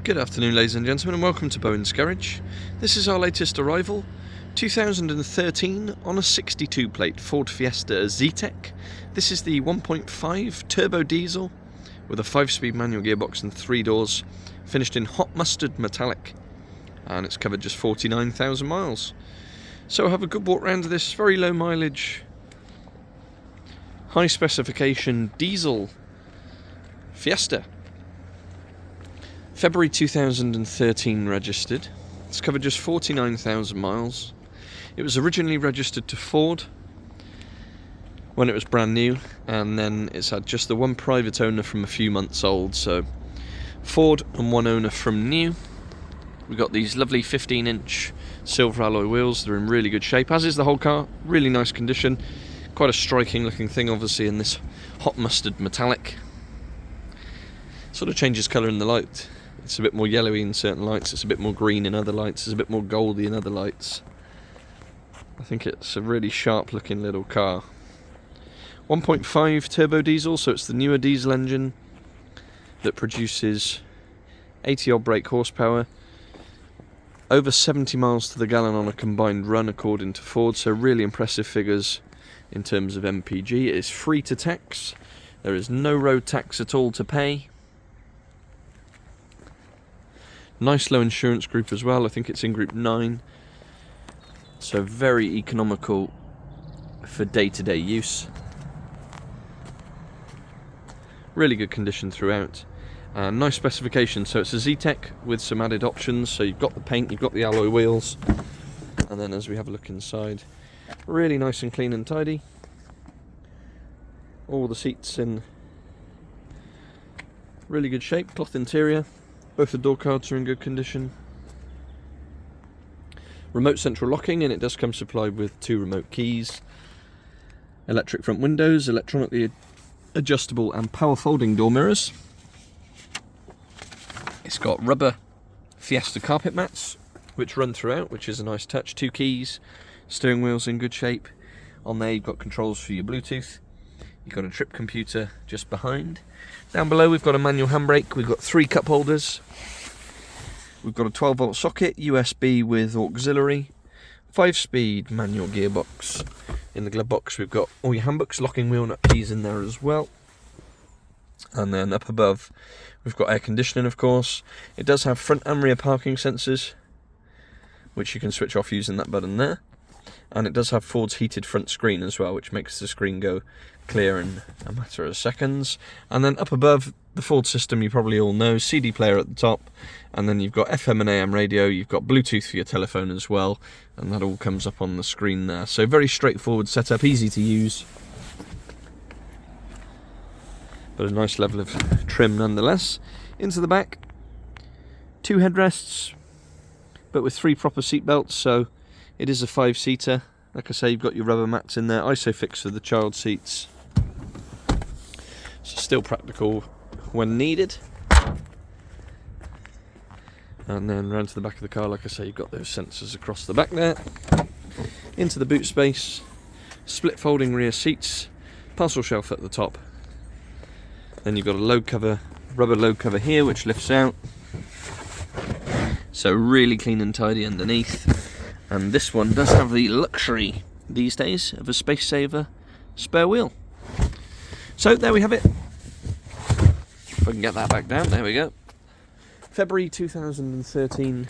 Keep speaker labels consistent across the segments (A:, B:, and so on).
A: Good afternoon, ladies and gentlemen, and welcome to Bowen's Garage. This is our latest arrival, 2013 on a 62 plate Ford Fiesta Zetec. This is the 1.5 turbo diesel with a 5-speed manual gearbox and 3 doors, finished in hot mustard metallic, and it's covered just 49,000 miles. So have a good walk around this very low mileage, high specification diesel Fiesta. February 2013 registered. It's covered just 49,000 miles. It was originally registered to Ford when it was brand new, and then it's had just the one private owner from a few months old. So Ford and one owner from new. We've got these lovely 15-inch silver alloy wheels. They're in really good shape, as is the whole car. Really nice condition. Quite a striking looking thing, obviously, in this hot mustard metallic. Sort of changes colour in the light. It's a bit more yellowy in certain lights, it's a bit more green in other lights, it's a bit more goldy in other lights. I think it's a really sharp looking little car. 1.5 turbo diesel, so it's the newer diesel engine that produces 80 odd brake horsepower, over 70 miles to the gallon on a combined run according to Ford, so really impressive figures in terms of MPG. It is free to tax, there is no road tax at all to pay. Nice low insurance group as well, I think it's in group 9, so very economical for day-to-day use. Really good condition throughout, nice specification. So it's a Zetec with some added options, so you've got the paint, you've got the alloy wheels, and then as we have a look inside, really nice and clean and tidy. All the seats in really good shape, cloth interior. Both the door cards are in good condition. Remote central locking, and it does come supplied with 2 remote keys. Electric front windows, electronically adjustable and power folding door mirrors. It's got rubber Fiesta carpet mats which run throughout, which is a nice touch. 2 keys, steering wheel's in good shape. On there you've got controls for your Bluetooth. You've got a trip computer just behind. Down below we've got a manual handbrake, we've got 3 cup holders. We've got a 12 volt socket, USB with auxiliary, 5-speed manual gearbox. In the glove box we've got all your handbooks, locking wheel nut keys in there as well. And then up above we've got air conditioning, of course. It does have front and rear parking sensors, which you can switch off using that button there. And it does have Ford's heated front screen as well, which makes the screen go clear in a matter of seconds. And then up above, the Ford system you probably all know, CD player at the top, and then you've got FM and AM radio, you've got Bluetooth for your telephone as well, and that all comes up on the screen there. So very straightforward setup, easy to use, but a nice level of trim nonetheless. Into the back, 2 headrests, but with 3 proper seat belts, so it is a 5-seater. Like I say, you've got your rubber mats in there, ISOFIX for the child seats. So still practical when needed. And then round to the back of the car, like I say, you've got those sensors across the back there. Into the boot space, split folding rear seats, parcel shelf at the top. Then you've got a load cover, rubber load cover here, which lifts out. So really clean and tidy underneath. And this one does have the luxury these days of a space saver spare wheel. So there we have it. If I can get that back down, there we go. February 2013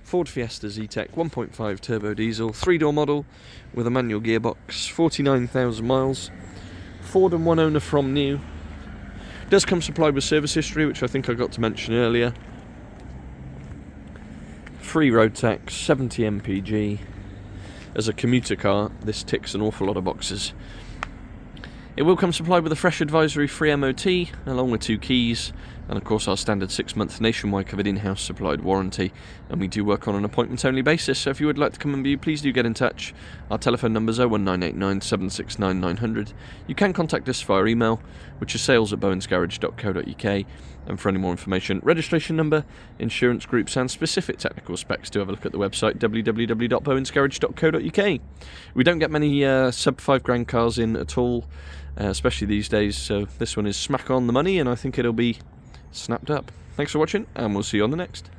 A: Ford Fiesta Zetec 1.5 turbo diesel, 3-door model with a manual gearbox, 49,000 miles. Ford and one owner from new. Does come supplied with service history, which I think I got to mention earlier. Free road tax, 70 mpg. As a commuter car, this ticks an awful lot of boxes. It will come supplied with a fresh advisory free MOT, along with 2 keys, and of course our standard 6-month nationwide covered in-house supplied warranty, and we do work on an appointment only basis, so if you would like to come and view, please do get in touch. Our telephone number is 01989 769 900. You can contact us via email, which is sales@bowensgarage.co.uk, and for any more information, registration number, insurance groups and specific technical specs, do have a look at the website www.bowensgarage.co.uk. We don't get many sub £5,000 cars in at all, especially these days, so this one is smack on the money, and I think it'll be snapped up. Thanks for watching, and we'll see you on the next.